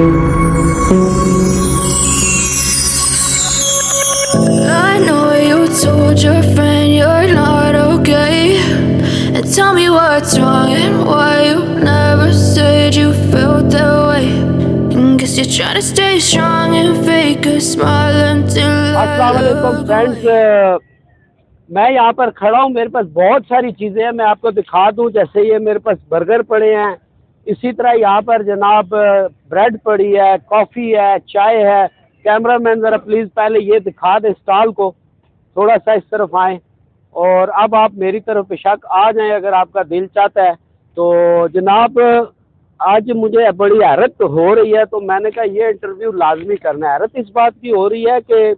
I know you told your friend you're not okay, and tell me what's wrong and why you never said you felt that way. And guess you're trying to stay strong and fake a smile until I अस्सलाम वालेकुम look friends. away. मैं यहाँ पर खड़ा हूँ, मेरे पास बहुत सारी चीज़ें हैं, मैं आपको दिखा दूँ। जैसे ये मेरे पास बर्गर पड़े हैं, इसी तरह यहाँ पर जनाब ब्रेड पड़ी है, कॉफ़ी है, चाय है। कैमरामैन ज़रा प्लीज़ पहले ये दिखा दे स्टॉल को, थोड़ा सा इस तरफ आएँ और अब आप मेरी तरफ बेशक आ जाएं अगर आपका दिल चाहता है। तो जनाब आज मुझे बड़ी हैरत हो रही है, तो मैंने कहा ये इंटरव्यू लाजमी करना है। हैरत इस बात की हो रही है कि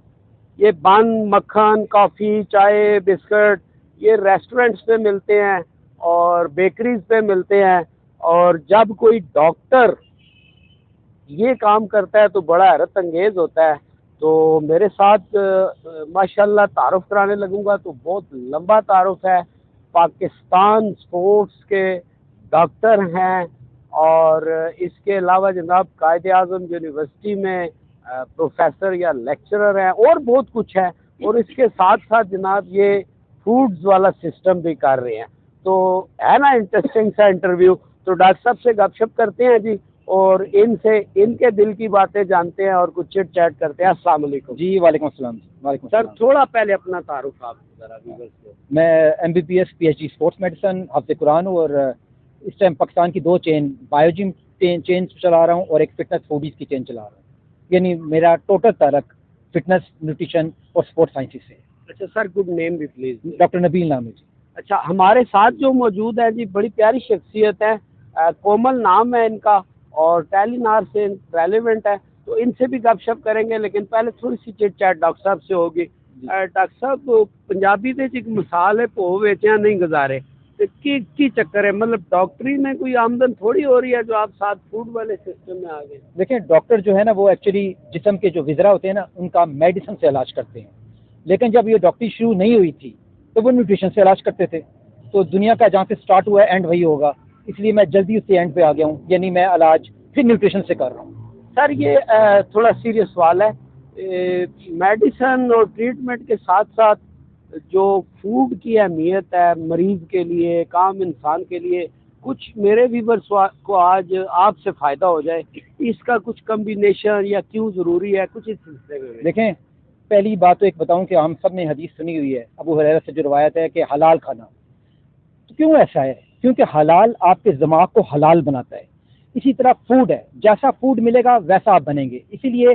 ये बन, मक्खन, कॉफ़ी, चाय, बिस्किट ये रेस्टोरेंट्स पे मिलते हैं और बेकरीज पे मिलते हैं, और जब कोई डॉक्टर ये काम करता है तो बड़ा हैरत अंगेज़ होता है। तो मेरे साथ माशाल्लाह तारुफ कराने लगूंगा तो बहुत लंबा तारुफ है। पाकिस्तान स्पोर्ट्स के डॉक्टर हैं और इसके अलावा जनाब कायद आज़म यूनिवर्सिटी में प्रोफेसर या लेक्चरर हैं और बहुत कुछ है, और इसके साथ साथ जनाब ये फूड्स वाला सिस्टम भी कर रहे हैं। तो है ना इंटरेस्टिंग सा इंटरव्यू। तो डॉक्टर साहब से गपशप करते हैं जी, और इनसे इनके दिल की बातें जानते हैं और कुछ चिट चैट करते हैं। अस्सलाम वालेकुम जी वालेकुम अस्सलाम। वालेकुम सर, अस्सलाम। थोड़ा पहले अपना तारुफ आप जरा व्यूअर्स को। मैं MBBS PhD स्पोर्ट्स मेडिसिन हाफ़िज़ कुरान हूँ और इस टाइम पाकिस्तान की 2 चेन बायोजिम चेन चला रहा हूँ और एक फिटनेस फूडीज़ की चेन चला रहा हूँ। यानी मेरा टोटल ताल्लुक फिटनेस, न्यूट्रिशन और स्पोर्ट्स साइंसेज से। अच्छा सर, गुड नेम भी प्लीज़। डॉक्टर नबील नाम है जी। अच्छा, हमारे साथ जो मौजूद है जी, बड़ी प्यारी शख्सियत है, कोमल नाम है इनका और टेलीनार से रेलिवेंट है, तो इनसे भी गपशप करेंगे। लेकिन पहले थोड़ी सी चिट चैट डॉक्टर साहब से होगी। डॉक्टर साहब, पंजाबी दे एक मिसाल है, भो वेचिया नहीं गुजारे, तो की चक्कर है? मतलब डॉक्टरी में कोई आमदन थोड़ी हो रही है जो आप साथ फूड वाले सिस्टम में आ गए? देखिए डॉक्टर जो है ना वो एक्चुअली जिस्म के जो विज़रा होते हैं ना उनका मेडिसिन से इलाज करते हैं, लेकिन जब ये डॉक्टरी शुरू नहीं हुई थी तो वो न्यूट्रिशन से इलाज करते थे। तो दुनिया का जहाँ से स्टार्ट हुआ है एंड वही होगा, इसलिए मैं जल्दी उससे एंड पे आ गया हूँ। यानी मैं इलाज फिर न्यूट्रिशन से कर रहा हूँ। सर ये थोड़ा सीरियस सवाल है। मेडिसिन और ट्रीटमेंट के साथ साथ जो फूड की अहमियत है मरीज़ के लिए, काम इंसान के लिए, कुछ मेरे व्यूअर्स को आज आपसे फ़ायदा हो जाए, इसका कुछ कम्बिनेशन या क्यों ज़रूरी है, कुछ इस सिलसिले में। देखें, पहली बात तो एक बताऊं कि हम सब ने हदीस सुनी हुई है, अबू हुरैरा से जो रवायत है कि हलाल खाना। तो क्यों ऐसा है? क्योंकि हलाल आपके दिमाग को हलाल बनाता है। इसी तरह फूड है, जैसा फूड मिलेगा वैसा आप बनेंगे। इसीलिए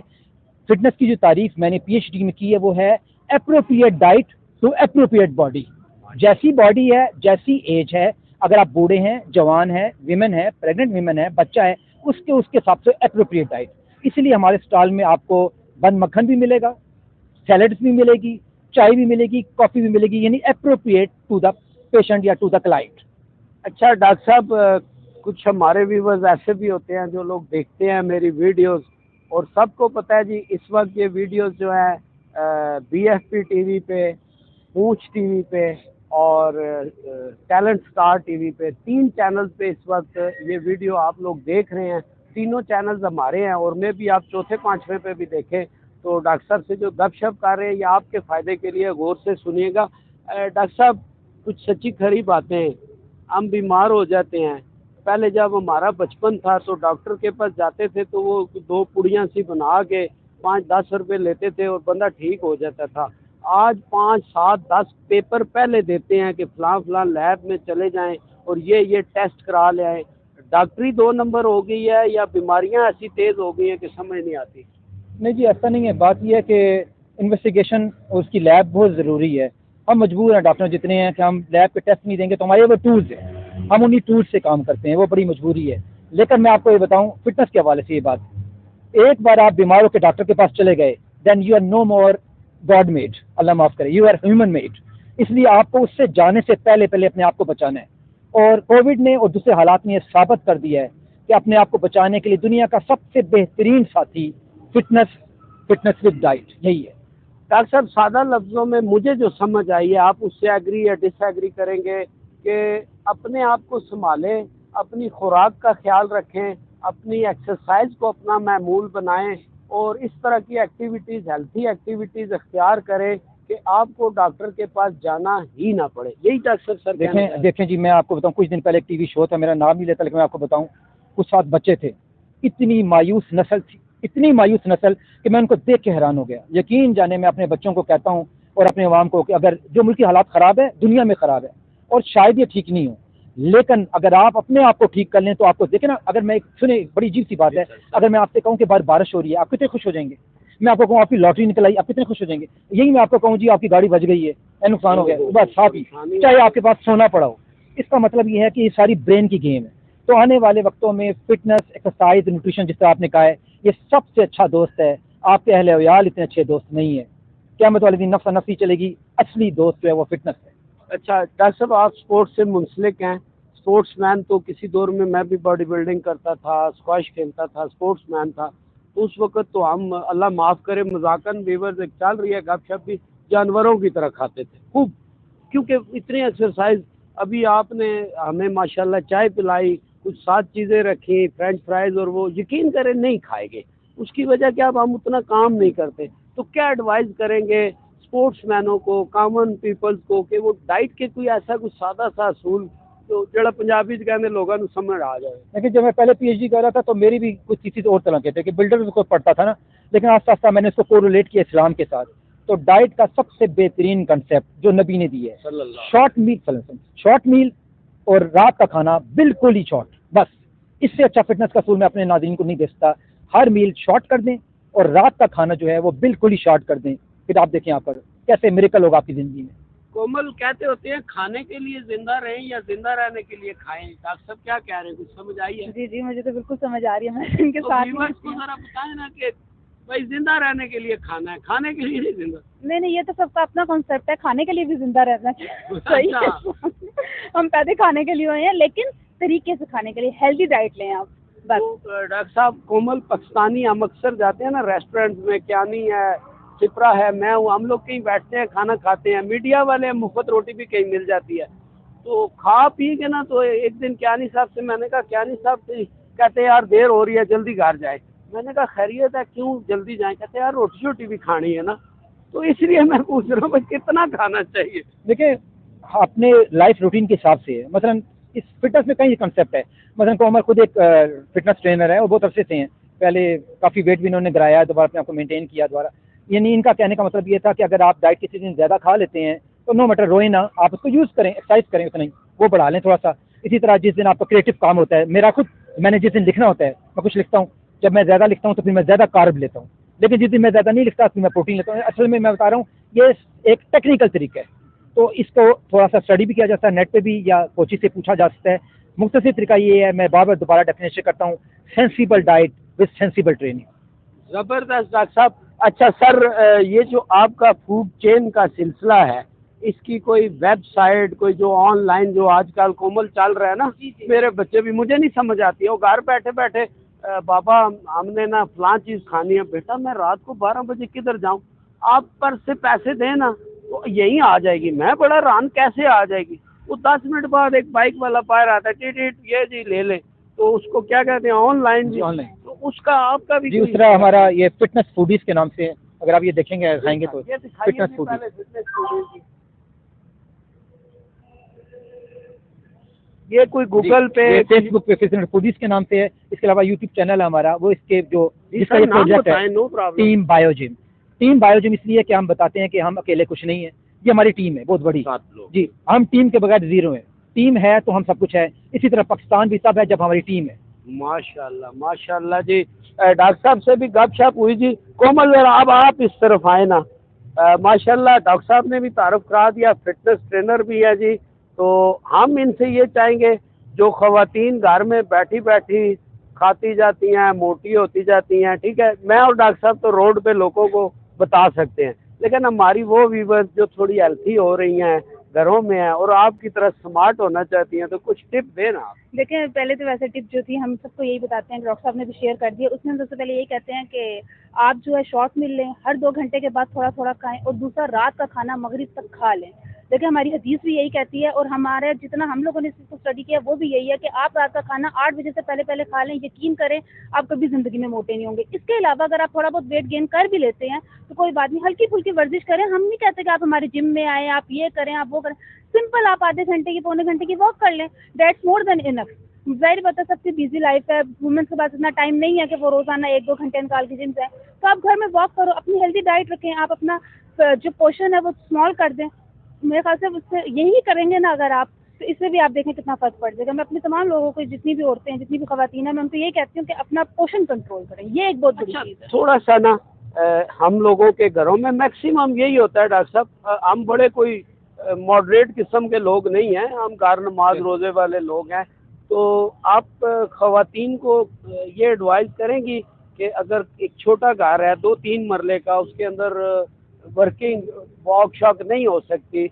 फिटनेस की जो तारीफ मैंने PhD में की है वो है appropriate diet to appropriate body. जैसी बॉडी है, जैसी एज है, अगर आप बूढ़े हैं, जवान हैं, विमेन है, प्रेग्नेंट विमेन है, बच्चा है, उसके हिसाब से एप्रोप्रिएट डाइट। इसलिए हमारे स्टॉल में आपको बन मक्खन भी मिलेगा, सैलड्स भी मिलेगी, चाय भी मिलेगी, कॉफ़ी भी मिलेगी, यानी एप्रोप्रिएट टू द पेशेंट या टू द क्लाइंट। अच्छा डॉक्टर साहब, कुछ हमारे व्यूवर्स ऐसे भी होते हैं जो लोग देखते हैं मेरी वीडियोस, और सबको पता है जी इस वक्त ये वीडियोस जो है BFP टीवी पे, पूछ टीवी पे और टैलेंट स्टार टीवी पे, 3 चैनल्स पे इस वक्त ये वीडियो आप लोग देख रहे हैं। तीनों चैनल्स हमारे हैं, और मैं भी आप चौथे पांचवें पे भी देखें। तो डॉक्टर साहब से जो गपशप कर रहे हैं ये आपके फ़ायदे के लिए, गौर से सुनिएगा। डॉक्टर साहब, कुछ सच्ची खरी बातें, हम बीमार हो जाते हैं। पहले जब हमारा बचपन था तो डॉक्टर के पास जाते थे तो वो 2 पुड़ियाँ सी बना के 5-10 रुपये लेते थे और बंदा ठीक हो जाता था। आज 5-7-10 पेपर पहले देते हैं कि फलां लैब में चले जाएं और ये टेस्ट करा ले आएँ। डॉक्टरी 2 नंबर हो गई है या बीमारियां ऐसी तेज़ हो गई हैं कि समझ नहीं आती? नहीं जी, ऐसा नहीं है। बात यह है कि इन्वेस्टिगेशन और उसकी लैब बहुत ज़रूरी है। हम मजबूर हैं डॉक्टर जितने हैं कि हम लैब पे टेस्ट नहीं देंगे, तो हमारे वो टूल्स हैं, हम उन्हीं टूल्स से काम करते हैं, वो बड़ी मजबूरी है। लेकिन मैं आपको ये बताऊं फिटनेस के हवाले से ये बात, एक बार आप बीमार होकर डॉक्टर के पास चले गए, then you are no more God made, Allah माफ़ करे, यू आर ह्यूमन मेड। इसलिए आपको उससे जाने से पहले अपने आप को बचाना है। और कोविड ने और दूसरे हालात ने साबित कर दिया है कि अपने आप को बचाने के लिए दुनिया का सबसे बेहतरीन साथी फिटनेस विद डाइट यही है। डॉक्टर साहब, सादा लफ्ज़ों में मुझे जो समझ आई है, आप उससे एग्री या डिसएग्री करेंगे कि अपने आप को संभालें, अपनी खुराक का ख्याल रखें अपनी एक्सरसाइज को अपना मामूल बनाएं और इस तरह की एक्टिविटीज़, हेल्थी एक्टिविटीज़ अख्तियार करें कि आपको डॉक्टर के पास जाना ही ना पड़े। यही डॉक्टर सर देखें जी, मैं आपको बताऊं, कुछ दिन पहले एक टीवी शो था, मेरा नाम नहीं लेता, लेकिन मैं आपको बताऊं, कुछ 7 बच्चे थे, इतनी मायूस नस्ल थी, इतनी मायूस नस्ल कि मैं उनको देख के हैरान हो गया। यकीन जाने, मैं अपने बच्चों को कहता हूँ और अपने अवाम को कि अगर जो मुल्क की हालात ख़राब है, दुनिया में ख़राब है और शायद ये ठीक नहीं हो, लेकिन अगर आप अपने आप को ठीक कर लें तो आपको देखें ना, अगर मैं सुने, बड़ी अजीब सी बात है, अगर मैं आपसे कहूँ कि बारिश हो रही है, आप कितने खुश हो जाएंगे? मैं आपको कहूँ आपकी लॉटरी निकल आई, आप कितने खुश हो जाएंगे? यही मैं आपको कहूँ जी आपकी गाड़ी बच गई है, नुकसान हो गया, बस साफ ही, चाहे आपके पास सोना पड़ा हो। इसका मतलब ये है कि ये सारी ब्रेन की गेम है। तो आने वाले वक्तों में फिटनेस, एक्सरसाइज, न्यूट्रिशन, जिस तरह आपने कहा है, ये सबसे अच्छा दोस्त है। आपके अहले वयाल इतने अच्छे दोस्त नहीं है। क़यामत वाले दिन नफ्सा नफ्सी चलेगी, असली दोस्त जो है वो फिटनेस है। अच्छा डॉक्टर साहब, आप स्पोर्ट्स से मुंसलिक हैं, स्पोर्ट्समैन, तो किसी दौर में मैं भी बॉडी बिल्डिंग करता था, स्क्वाश खेलता था, स्पोर्ट्समैन था। तो उस वक्त तो हम, अल्लाह माफ़ करे, मजाकन वीवर्स एक चल रही है गपशप भी, जानवरों की तरह खाते थे खूब, क्योंकि इतनी एक्सरसाइज। अभी आपने हमें माशाल्लाह चाय पिलाई, कुछ 7 चीज़ें रखी, फ्रेंच फ्राइज, और वो यकीन करें नहीं खाएंगे। उसकी वजह क्या, अब हम उतना काम नहीं करते। तो क्या एडवाइस करेंगे स्पोर्ट्समैनों को, कॉमन पीपल्स को, कि वो डाइट के कोई ऐसा कुछ सादा सा असूल तो जड़ा पंजाबी च कहते लोगों को समझ आ जाए? लेकिन जब मैं पहले पीएचडी कर रहा था तो मेरी भी कुछ चीज़ और तरह के थे कि बिल्डर को पढ़ता था ना, लेकिन आस्ता आस्ता मैंने इसको कोरिलेट किया इस्लाम के साथ। तो डाइट का सबसे बेहतरीन कंसेप्ट जो नबी ने दी है, शॉर्ट मील और रात का खाना बिल्कुल ही शॉर्ट, बस इससे अच्छा फिटनेस का असूल मैं अपने नाज़रीन को नहीं दे सकता। हर मील शॉर्ट कर दें और रात का खाना जो है वो बिल्कुल ही शॉर्ट कर दें, फिर आप देखें यहाँ पर कैसे मिरेकल होगा आपकी ज़िंदगी में। कोमल कहते होते हैं खाने के लिए जिंदा रहें या जिंदा रहने के लिए खाएं। डॉक्टर साहब क्या कह रहे हैं, कुछ समझ आई है? जी जी, मुझे तो बिल्कुल समझ आ रही है। मैं इनके तो साथ व्यूअर्स को जरा बताएं ना कि भाई जिंदा रहने के लिए खाना है, खाने के लिए नहीं जिंदा। नहीं, ये तो सबका अपना कॉन्सेप्ट है, खाने के लिए भी जिंदा रहना चाहिए। सही है। अच्छा। हम पैदे खाने के लिए हुए हैं, लेकिन तरीके से खाने के लिए हेल्दी डाइट लें आप, बस। तो डॉक्टर साहब, कोमल पाकिस्तानी हम अक्सर जाते हैं ना रेस्टोरेंट में, क्यानी है, सिपरा है, मैं हूँ, हम लोग कहीं बैठते हैं, खाना खाते हैं, मीडिया वाले मुफ्त रोटी भी कहीं मिल जाती है, तो खा पी के ना, तो एक दिन क्यानी साहब से मैंने कहा, क्यानी साहब कहते यार देर हो रही है, जल्दी घर जाए। मैंने कहा खैरियत है, क्यों जल्दी जाए? कहते यार रोटी शोटी भी खानी है ना, तो इसलिए मैं पूछ रहा हूँ कितना खाना चाहिए। देखिए, अपने लाइफ रूटीन के हिसाब से है। मसलन इस फिटनेस में कई कंसेप्ट है। मसलन कोमल खुद एक फिटनेस ट्रेनर है और बहुत अरसे से हैं, पहले काफ़ी वेट भी इन्होंने गिराया, दोबारा अपने आपको मेंटेन किया दोबारा। यानी इनका कहने का मतलब ये था कि अगर आप डाइट किसी दिन ज़्यादा खा लेते हैं तो नो मैटर, रोए ना, आप उसको यूज़ करें, एक्सरसाइज करें, उतना ही वो बढ़ा लें थोड़ा सा। इसी तरह जिस दिन आपका क्रिएटिव काम होता है, मैंने जिस दिन लिखना होता है, मैं कुछ लिखता हूँ, जब मैं ज़्यादा लिखता हूँ तो फिर मैं ज़्यादा कार्ब लेता हूँ, लेकिन जिस दिन मैं ज़्यादा नहीं लिखता फिर मैं प्रोटीन लेता हूँ। असल में मैं बता रहा हूँ, ये एक टेक्निकल तरीका है, तो इसको थोड़ा सा स्टडी भी किया जा सकता है, नेट पे भी, या कोची से पूछा जा सकता है। मुख्तसर तरीका ये है, मैं बार बार दोबारा डेफिनेशन करता हूँ, sensible diet with sensible training. ज़बरदस्त डॉक्टर साहब। अच्छा सर, ये जो आपका फूड चेन का सिलसिला है, इसकी कोई वेबसाइट, कोई जो ऑनलाइन जो आजकल कोमल चल रहा है ना, मेरे बच्चे भी, मुझे नहीं समझ आती है, वो घर बैठे बैठे बाबा हमने ना फलां चीज़ खानी है। बेटा मैं रात को 12 बजे किधर जाऊँ? आप पर से पैसे दें ना तो यहीं आ जाएगी। मैं बड़ा हैरान, कैसे आ जाएगी? वो 10 मिनट बाद एक बाइक वाला बाहर आता है, टिट ये जी ले ले, तो उसको क्या कहते हैं, ऑनलाइन जी, ऑनलाइन। तो उसका आपका भी जी, उस तरह हमारा ये फिटनेस फूडीज के नाम से है, अगर आप ये देखेंगे खाएंगे तो ये दिखाइए फिटनेस भी फूडीज। पहले फिटनेस फूडीज। ये कोई गूगल पे, फेसबुक पे फिटनेस फूडीज के नाम से है। इसके अलावा यूट्यूब चैनल है हमारा, वो इसके जो जिसका ये प्रोजेक्ट है, नो प्रॉब्लम, टीम बायोजिम। टीम बायोजिम इसलिए कि हम बताते हैं कि हम अकेले कुछ नहीं है, ये हमारी टीम है बहुत बड़ी। 7 लोग जी, हम टीम के बगैर जीरो हैं, टीम है तो हम सब कुछ है। इसी तरह पाकिस्तान भी सब है जब हमारी टीम है। माशाल्लाह माशाल्लाह जी। डॉक्टर साहब से भी गपशप हुई जी। कोमल जरा अब आप इस तरफ आए ना। माशाल्लाह डॉक्टर साहब ने भी तारुफ करा दिया, फिटनेस ट्रेनर भी है जी। तो हम इनसे ये चाहेंगे, जो ख़वातीन घर में बैठी बैठी खाती जाती हैं, मोटी होती जाती हैं, ठीक है, मैं और डॉक्टर साहब तो रोड पे लोगों को बता सकते हैं, लेकिन हमारी वो व्यूवर्स जो थोड़ी हेल्थी हो रही हैं, घरों में हैं और आपकी तरह स्मार्ट होना चाहती हैं, तो कुछ टिप देना आप। देखिए, पहले तो वैसे टिप जो थी हम सबको यही बताते हैं, डॉक्टर साहब ने भी शेयर कर दिया। उसमें हम सबसे पहले यही कहते हैं कि आप जो है शॉर्ट मील लें, हर 2 घंटे के बाद थोड़ा थोड़ा खाएं, और दूसरा रात का खाना मगरिब तक खा लें। देखिए हमारी हदीस भी यही कहती है और हमारे जितना हम लोगों ने इसको स्टडी किया वो भी यही है कि आप रात का खाना 8 बजे से पहले पहले खा लें, यकीन करें आप कभी ज़िंदगी में मोटे नहीं होंगे। इसके अलावा अगर आप थोड़ा बहुत वेट गेन कर भी लेते हैं तो कोई बात नहीं, हल्की फुल्की वर्जिश करें। हम नहीं कहते कि आप हमारे जिम में आए, आप ये करें, आप वो करें, सिंपल आप आधे घंटे की पौने घंटे की वॉक कर लें, दैट्स मोर देन इनफ। जाहिर बात है सबकी बिजी लाइफ है, वुमेन्स के पास इतना टाइम नहीं है कि वो रोजाना 1-2 घंटे निकाल के जिम जाए, तो आप घर में वॉक करो, अपनी हेल्दी डाइट रखें, आप अपना जो पोर्शन है वो स्मॉल कर दें। मेरे ख्याल से उससे यही करेंगे ना अगर आप, तो इससे भी आप देखें कितना फर्क पड़ जाएगा। मैं अपने तमाम लोगों को, जितनी भी औरतें हैं, जितनी भी खवातीन हैं, मैं उनको यही कहती हूँ कि अपना पोर्शन कंट्रोल करें, ये एक बहुत बड़ी चीज़ है। थोड़ा सा ना हम लोगों के घरों में मैक्सिमम यही होता है डॉक्टर साहब, हम बड़े कोई मॉडरेट किस्म के लोग नहीं हैं, हम घर नमाज रोज़े वाले लोग हैं। तो आप खवातीन को ये एडवाइस करेंगी कि अगर एक छोटा घर है 2-3 मरले का, उसके अंदर वर्किंग वॉक शॉक नहीं हो सकती,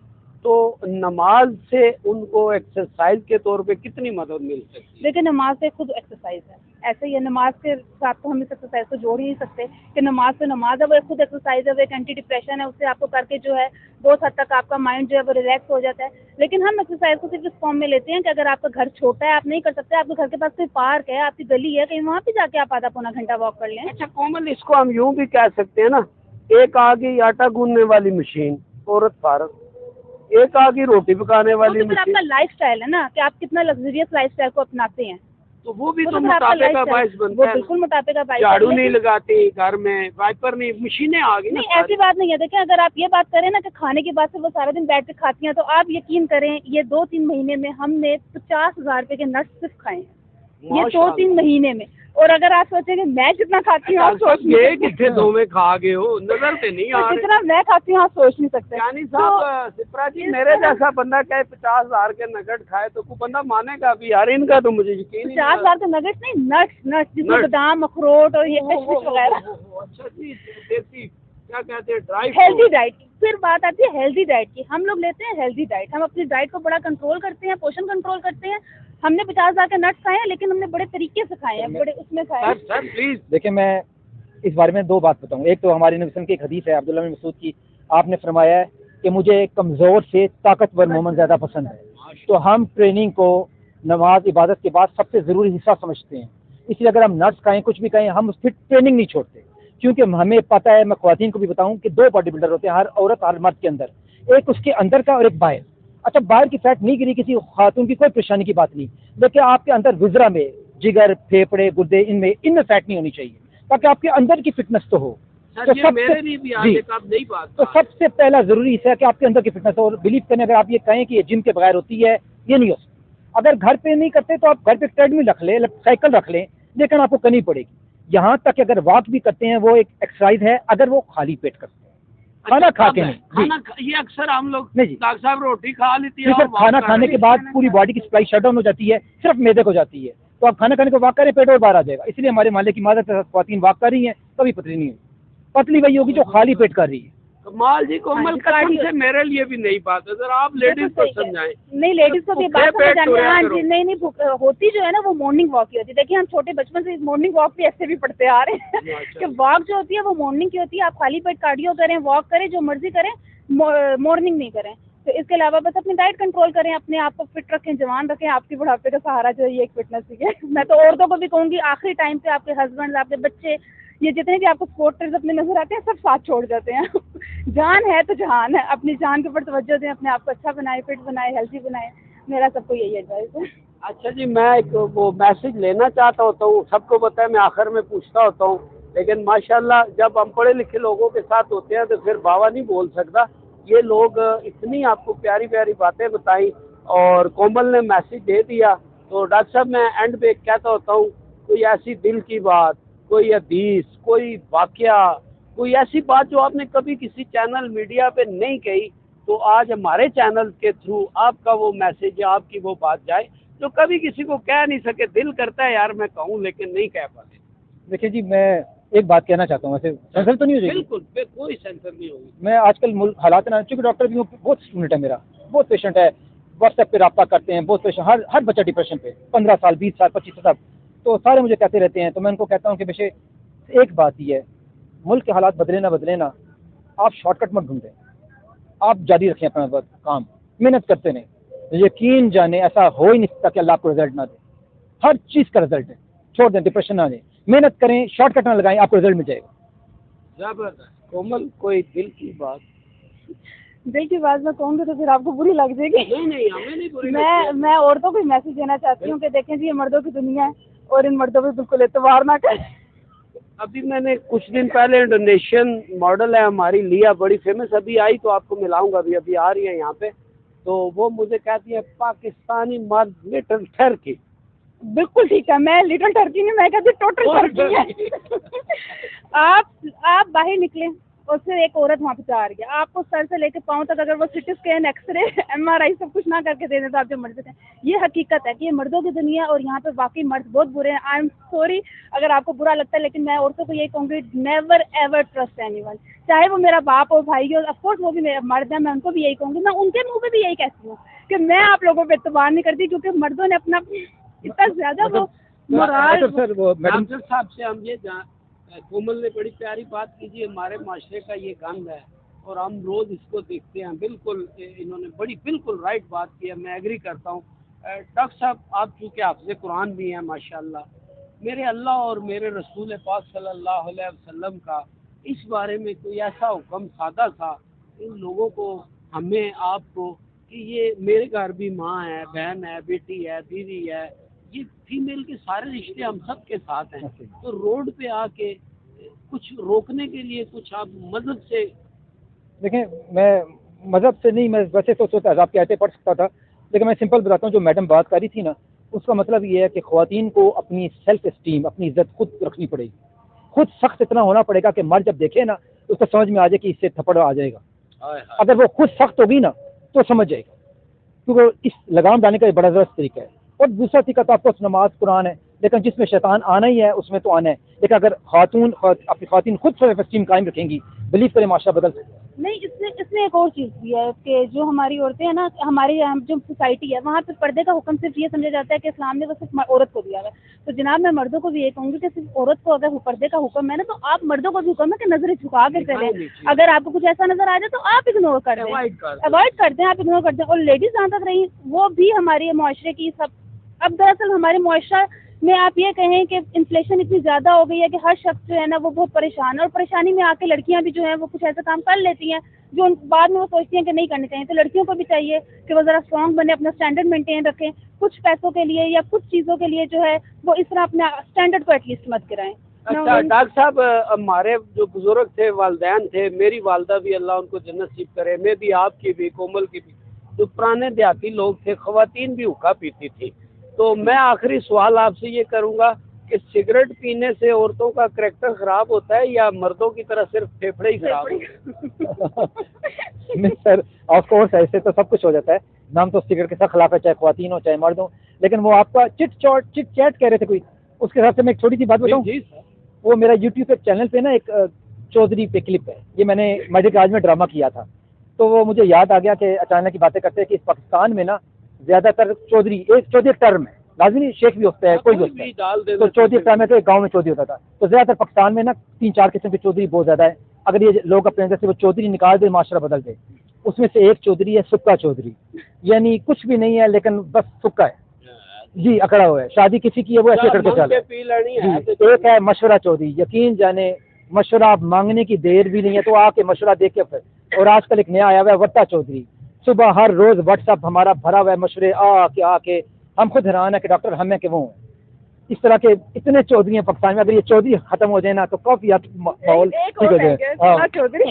तो नमाज से उनको एक्सरसाइज के तौर पे कितनी मदद मिल सकती है? देखिए नमाज से खुद एक्सरसाइज है, ऐसे ही है, नमाज के साथ तो हम इस एक्सरसाइज को जोड़ ही नहीं सकते कि नमाज तो नमाज है, वो एक खुद एक्सरसाइज है, वो एक एंटी डिप्रेशन है, उससे आपको करके जो है बहुत हद तक आपका माइंड जो है वो रिलैक्स हो जाता है। लेकिन हम एक्सरसाइज को सिर्फ इस फॉर्म में लेते हैं कि अगर आपका घर छोटा है, आप नहीं कर सकते, आपके घर के पास कोई पार्क है, आपकी गली है, कहीं वहाँ पे जाके आप आधा पौना घंटा वॉक कर लें। अच्छा कोमल, इसको हम यूं भी कह सकते हैं ना, एक आ गई आटा गूंदने वाली मशीन, औरत फारग, एक आ गई रोटी पकाने वाली तो फिर आपका मशीन, लाइफ स्टाइल है ना कि आप कितना लग्जरियस लाइफ स्टाइल को अपनाते हैं, तो वो भी तो फिर आपका मोटापे का lifestyle- बायस वो बनता है। बिल्कुल मोटापे का बायस झाड़ू है, नहीं लेकिन- लगाती घर में, वाइपर नहीं, मशीनें आ गई ना नहीं ऐसी बात नहीं है। देखिए अगर आप ये बात करें ना कि खाने के बाद से वो सारा दिन बैठ के खाती हैं, तो आप यकीन करें ये 2-3 महीने में हमने 50,000 रुपए के नट्स सिर्फ खाए हैं, ये 2-3 महीने में। और अगर आप सोचेंगे मैं जितना खाती हूँ आप सोच नहीं ये सकते। कितने दो में खा गए हो, नजर से नहीं आ तो रहे। जितना मैं खाती हूँ आप सोच नहीं सकते। यानी तो साहब सिप्रा जी, मेरे जैसा बंदा कहे 50,000 के नगट खाए तो कोई बंदा मानेगा भी यार, इनका तो मुझे यकीन ही नहीं। 50,000 के नगेट्स नहीं, नट्स जिसमें Nuts। बादाम, अखरोट और ये किशमिश वगैरह। अच्छा जी, देसी क्या कहते हैं, ड्राई हेल्दी डाइट, फिर बात आती है हेल्दी डाइट की। हम लोग लेते हैं हेल्दी डाइट, हम अपनी डाइट को बड़ा कंट्रोल करते हैं, पोषण कंट्रोल करते हैं। हमने 50,000 के नट्स खाए हैं, लेकिन हमने बड़े तरीके से खाए हैं, बड़े उसमें खाए हैं। Sir please. देखिए मैं इस बारे में 2 बात बताऊँ। एक तो हमारे नबी की एक हदीस है अब्दुल्लाह बिन मसूद की, आपने फरमाया है कि मुझे कमज़ोर से ताकतवर मोमन ज़्यादा पसंद है। तो हम ट्रेनिंग को नमाज इबादत के बाद सबसे ज़रूरी हिस्सा समझते हैं, इसलिए अगर हम नट्स खाएं, कुछ भी खाएं, हम उसकी ट्रेनिंग नहीं छोड़ते, क्योंकि हमें पता है, मैं ख्वातीन को भी बताऊं कि 2 बॉडी बिल्डर होते हैं हर औरत हर मर्द के अंदर, एक उसके अंदर का और एक बाहर। अच्छा बाहर की फैट नहीं गिरी, किसी खातून की कोई परेशानी की बात नहीं, लेकिन आपके अंदर विजरा में जिगर, फेफड़े, गुर्दे, इनमें फैट नहीं होनी चाहिए, ताकि आपके अंदर की फिटनेस तो हो। सर तो ये मेरे लिए भी आज जी, एक आप नई बात तो सबसे पहला जरूरी हिस्सा है कि आपके अंदर की फिटनेस हो। और बिलीव करें, अगर आप ये कहें कि ये जिम के बगैर होती है, ये नहीं हो सकता। अगर घर पे नहीं करते तो आप घर पे ट्रेडमिल रख लें, साइकिल रख लें, लेकिन आपको करनी पड़ेगी। यहाँ तक कि अगर वॉक भी करते हैं, वो एक एक्सरसाइज है, अगर वो खाली पेट करते हैं, खाना खा के नहीं। खाना ये अक्सर हम लोग नहीं जी। डॉक्टर साहब रोटी खा लेती है, सिर्फ और खाना walk खाने कर के बाद पूरी बॉडी की सप्लाई शट डाउन हो जाती है, सिर्फ मैदे को जाती है। तो आप खाना खाने को वॉक करें, पेट और बाहर आ जाएगा। इसलिए हमारे माले की मादत ख्वातीन वॉक कर रही हैं, कभी पतली नहीं है। पतली वही होगी जो खाली पेट कर रही है। कमाल जी, कोमल कसम से मेरे लिए भी नई बात है, जरा आप लेडीज को समझाएं। नहीं लेडीज को भी भूखे बात पेट समझानी है। सोया हाँ करो। जी, नहीं होती जो है ना वो मॉर्निंग वॉक की होती है। देखिए हम छोटे बचपन से मॉर्निंग वॉक भी ऐसे भी पढ़ते आ रहे हैं अच्छा। कि वॉक जो होती है वो मॉर्निंग की होती है। आप खाली पेट कार्डियो करें, वॉक करें, जो मर्जी करें, मॉर्निंग नहीं करें। तो इसके अलावा बस अपनी डाइट कंट्रोल करें, अपने आप को फिट रखें, जवान रखें। आपके बुढ़ापे का सहारा जो है ये एक फिटनेस ही है। मैं तो औरतों को भी कहूँगी आखिरी टाइम पे आपके हस्बैंड, आपके बच्चे, ये जितने भी आपको स्पोर्ट्स अपने नजर आते हैं सब साथ छोड़ जाते हैं। जान है तो जहान है, अपनी जान के ऊपर तवज्जो दें, अपने आप को अच्छा बनाए, फिट बनाए, हेल्थी बनाए। मेरा सबको यही एडवाइस है। अच्छा जी, मैं एक वो मैसेज लेना चाहता होता हूँ, सबको पता है मैं आखिर में पूछता होता हूँ, लेकिन माशाल्लाह जब हम पढ़े लिखे लोगों के साथ होते हैं तो फिर बाबा नहीं बोल सकता। ये लोग इतनी आपको प्यारी प्यारी बातें बताई और कोमल ने मैसेज दे दिया। तो डॉक्टर साहब मैं एंड पे कहता होता हूँ, कोई ऐसी दिल की बात, कोई हदीस, कोई वाकया, कोई ऐसी बात जो आपने कभी किसी चैनल मीडिया पे नहीं कही, तो आज हमारे चैनल के थ्रू आपका वो मैसेज या आपकी वो बात जाए जो कभी किसी को कह नहीं सके। दिल करता है यार मैं कहूँ, लेकिन नहीं कह पाते। देखिए जी, मैं एक बात कहना चाहता हूँ, वैसे सेंसर तो नहीं हो जाएगी? बिल्कुल कोई सेंसर नहीं होगी। मैं आजकल मुल्क हालात ना, चूँकि डॉक्टर भी हूँ, बहुत स्टूडेंट है मेरा, बहुत पेशेंट है, व्हाट्सएप पे रब्ता करते हैं, बहुत पेशेंट, हर बच्चा डिप्रेशन पे, 15 साल, 20 साल, 25 साल, तो सारे मुझे कहते रहते हैं। तो मैं उनको कहता हूँ कि बेशे एक बात ही है, मुल्क के हालात बदले ना, आप शॉर्टकट मत ढूंढें। आप जारी रखें अपना काम, मेहनत करते रहें। यकीन जाने ऐसा हो ही नहीं सकता कि अल्लाह आपको रिजल्ट ना दे। हर चीज़ का रिजल्ट है, छोड़ दें, डिप्रेशन ना जाए, मेहनत करें, शॉर्टकट ना लगाएं, आपको रिजल्ट मिल जाएगा। जबरदस्त। कोमल, कोई दिल की बात? दिल की बात मैं कहूँगी तो फिर आपको बुरी लग जाएगी। नहीं, हमें नहीं बुरी मैं औरतों को मैसेज देना चाहती हूँ कि देखें जी, ये मर्दों की दुनिया है और इन मर्दों पे बिल्कुल एतबार ना करें। अभी मैंने कुछ दिन पहले इंडोनेशियन मॉडल है हमारी लिया, बड़ी फेमस, अभी आई तो आपको मिलाऊंगा, अभी आ रही है यहाँ पे। तो वो मुझे कहती है पाकिस्तानी मर्द लिटिल टर्की। बिल्कुल ठीक है, मैं लिटिल टर्की नहीं, मैं कहती टोटल टर्की है। आप बाहर निकले और फिर एक औरत वहाँ पे जा रही है, आपको सर से लेके पाँव तक अगर वो सिटी स्कैन, एक्सरे, MRI सब कुछ ना करके दे दे तो आप जो मर्द हैं। ये हकीकत है कि ये मर्दों की दुनिया है और यहाँ पे वाकई मर्द बहुत बुरे हैं। आई एम सॉरी अगर आपको बुरा लगता है, लेकिन मैं औरतों को यही कहूँगी, नेवर एवर ट्रस्ट एनीवन, चाहे वो मेरा बाप हो, भाई हो, ऑफकोर्स वो भी मेरा मर्द है, मैं उनको भी यही कहूँगी, मैं उनके मुँह पे भी यही कहती हूँ कि मैं आप लोगों पे एतबार नहीं करती, क्योंकि मर्दों ने अपना इतना ज्यादा वो मोराल। सर वो मैडम डॉक्टर साहब से हम ये कोमल ने बड़ी प्यारी बात की जी, हमारे माशरे का ये गंद है और हम रोज इसको देखते हैं। बिल्कुल इन्होंने बिल्कुल राइट बात की है, मैं एग्री करता हूँ। डॉक्टर साहब, आप चूँकि हाफ़िज़ कुरान भी हैं माशाल्लाह, मेरे अल्लाह और मेरे रसूल पाक सल्लल्लाहु अलैहि वसल्लम का इस बारे में कोई ऐसा हुक्म सादा था इन लोगों को, हमें, आपको, कि ये मेरे घर भी माँ है, बहन है, बेटी है, दीदी है, ये फीमेल के सारे रिश्ते हम सब के साथ हैं। तो रोड पे आके कुछ रोकने के लिए कुछ आप मदद से। देखें, मैं मज़हब से नहीं, मैं वैसे तो सोचता आप कहते पढ़ सकता था, लेकिन मैं सिंपल बताता हूँ, जो मैडम बात कर रही थी ना, उसका मतलब ये है कि ख़वातीन को अपनी सेल्फ इस्टीम, अपनी इज्जत खुद रखनी पड़ेगी, खुद सख्त इतना होना पड़ेगा कि मर्द जब देखे ना उसको समझ में आ जाए कि इससे थप्पड़ आ जाएगा। अगर वो खुद सख्त होगी ना तो समझ जाएगा, क्योंकि इस लगाम डालने का एक बड़ा ज़बरदस्त तरीका है। और दूसरा तरीका तो आपको नमाज कुरान है, लेकिन जिसमें शैतान आना ही है उसमें तो आना है। लेकिन अगर अपनी खातून खुद सेल्फ एस्टीम कायम रखेंगी, बिलीव करें माशा बदल सकता है। नहीं, इसमें एक और चीज़ भी है कि जो हमारी औरतें हैं ना, हमारी जो सोसाइटी है वहाँ पे पर्दे का हुक्म सिर्फ ये समझा जाता है कि इस्लाम ने वो सिर्फ औरत को दिया है। तो जनाब, मैं मर्दों को भी ये कहूँगी कि सिर्फ औरत को अगर पर्दे का हुक्म है ना, तो आप मर्दों को भी हुक्म है कि नजरें झुका के चलें। अगर आपको कुछ ऐसा नजर आ जाए तो आप इग्नोर कर दें, अवॉइड कर दें, आप इग्नोर कर दें। और लेडीज जहाँ तक रही, वो भी हमारे मुआशरे की सब, अब दरअसल हमारे मुआशरा में आप ये कहें कि इन्फ्लेशन इतनी ज़्यादा हो गई है कि हर शख्स जो है ना वो बहुत परेशान है, और परेशानी में आके लड़कियां भी जो हैं वो कुछ ऐसा काम कर लेती हैं जो बाद में वो सोचती हैं कि नहीं करने चाहिए। तो लड़कियों को भी चाहिए कि वो ज़रा स्ट्रॉन्ग बने, अपना स्टैंडर्ड मेंटेन रखें, कुछ पैसों के लिए या कुछ चीज़ों के लिए जो है वो इस तरह अपना स्टैंडर्ड को एटलीस्ट मत गिराएं। अच्छा डॉक्टर साहब, हमारे जो बुजुर्ग थे, वालदैन थे, मेरी वालदा भी अल्लाह उनको जन्नत नसीब करे, मैं भी, आपकी भी, कोमल की भी, जो पुराने देहाती लोग थे, ख़वातीन भी हुक्का पीती थी। तो मैं आखिरी सवाल आपसे ये करूँगा कि सिगरेट पीने से औरतों का करैक्टर ख़राब होता है या मर्दों की तरह सिर्फ फेफड़े ही ख़राब होते हैं? नहीं सर, ऑफ कोर्स ऐसे तो सब कुछ हो जाता है, नाम तो सिगरेट के साथ खिलाफ है, चाहे ख़वातीन हो चाहे मर्द हो। लेकिन वो आपका चिट चैट कह रहे थे कोई, उसके हिसाब से मैं एक छोटी सी बात बताऊँ। वो मेरा यूट्यूब पे चैनल पे ना एक चौधरी पे क्लिप है, ये मैंने मैजिक राज में ड्रामा किया था, तो वो मुझे याद आ गया कि अचानक की बातें करते हैं कि इस पाकिस्तान में ना ज़्यादातर चौधरी एक टर्म है, लाजमी शेख भी होता है, कोई भी होता है, तो चौधरी टर्म है, तो एक गांव में चौधरी होता था। तो ज़्यादातर पाकिस्तान में ना 3-4 किस्म के चौधरी बहुत ज़्यादा है। अगर ये लोग अपने अंदर से वो चौधरी निकाल दे, माशरा बदल दे। उसमें से एक चौधरी है सुक्का चौधरी, यानी कुछ भी नहीं है लेकिन बस सुक्का है जी, अकड़ा हुआ है, शादी किसी की है वो ऐसे करके चल जी। एक है मशवरा चौधरी, यकीन जाने मशवरा मांगने की देर भी नहीं है तो आके मशवरा दे के फिर। और आजकल एक नया आया हुआ है वट्टा चौधरी, सुबह हर रोज व्हाट्सअप हमारा भरा हुआ है मशवरे आके हम खुद हैरान है कि डॉक्टर हम है कि वो हैं। इस तरह के इतने चौधरी हैं पाकिस्तान में, अगर ये चौधरी खत्म हो जाए ना तो काफी माहौल ठीक हो जाए।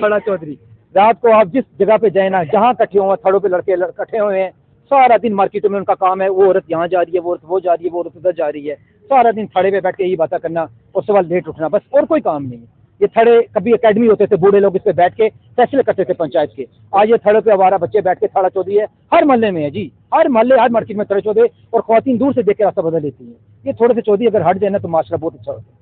बड़ा चौधरी, रात को आप जिस जगह पे जाए ना, जहाँ इकट्ठे हुए थड़ों पे लड़के इकट्ठे हुए हैं, सारा दिन मार्केटों में उनका काम है, वो औरत यहाँ जा रही है, वो औरत वो जा रही है, वो औरत उधर जा रही है, सारा दिन थड़े पे बैठ के यही बातें करना और सुबह लेट उठना, बस और कोई काम नहीं है। ये थड़े कभी एकेडमी होते थे, बूढ़े लोग इस पे बैठ के फैसले करते थे पंचायत के, आज ये थड़े पे आवारा बच्चे बैठ के थड़ा चौधरी है, हर मोहल्ले में है जी, हर मोहल्ले हर मार्केट में थड़े चौधरी, और ख़वातीन दूर से देख के रास्ता बदल लेती है। ये थोड़े से चौधरी अगर हट जाए ना तो माशरा बहुत अच्छा होता है।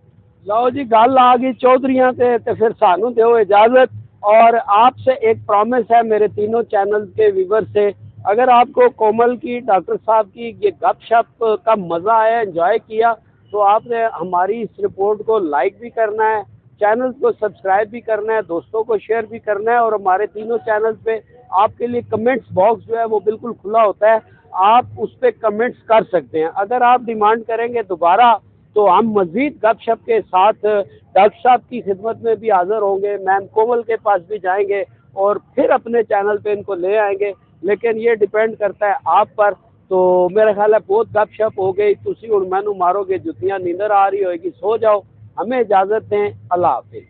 लो जी, गल आ गई चौधरियां से, तो फिर सानू दो इजाजत। और आपसे एक प्रॉमिस है मेरे तीनों चैनल के व्यूवर से, अगर आपको कोमल की, डॉक्टर साहब की ये गपशप का मज़ा आया, एंजॉय किया, तो आपने हमारी इस रिपोर्ट को लाइक भी करना है, चैनल को सब्सक्राइब भी करना है, दोस्तों को शेयर भी करना है। और हमारे तीनों चैनल पे आपके लिए कमेंट्स बॉक्स जो है वो बिल्कुल खुला होता है, आप उस पर कमेंट्स कर सकते हैं। अगर आप डिमांड करेंगे दोबारा तो हम मज़ीद गपशप के साथ डॉक्टर साहब की खिदमत में भी हाज़िर होंगे, मैम कोमल के पास भी जाएंगे और फिर अपने चैनल पे इनको ले आएंगे। लेकिन ये डिपेंड करता है आप पर। तो मेरा ख्याल है बहुत गपशप हो गई, तुसी हुण मैनू मारोगे जुतियां, नींदर आ रही होगी, सो जाओ। हमें इजाज़त दें, अल्लाह हाफिज़।